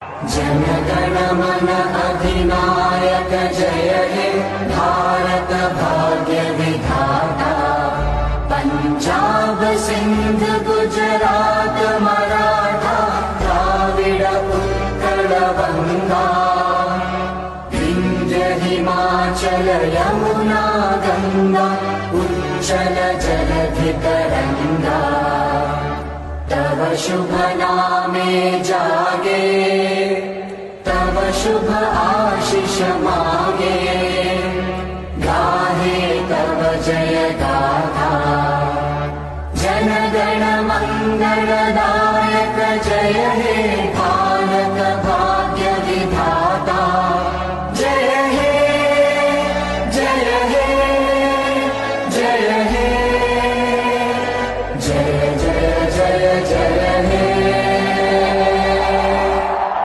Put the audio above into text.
जनगण मन अधिनायक जय हे भारत भाग्य विधाता। पंजाब सिंध गुजरात मराठा द्राविड उत्कल बंगा। विंध्य हिमाचल यमुना गंगा उच्चल जलधि तरंगा। तव शुभ नामे जागे, तव शुभ आशीष मागे।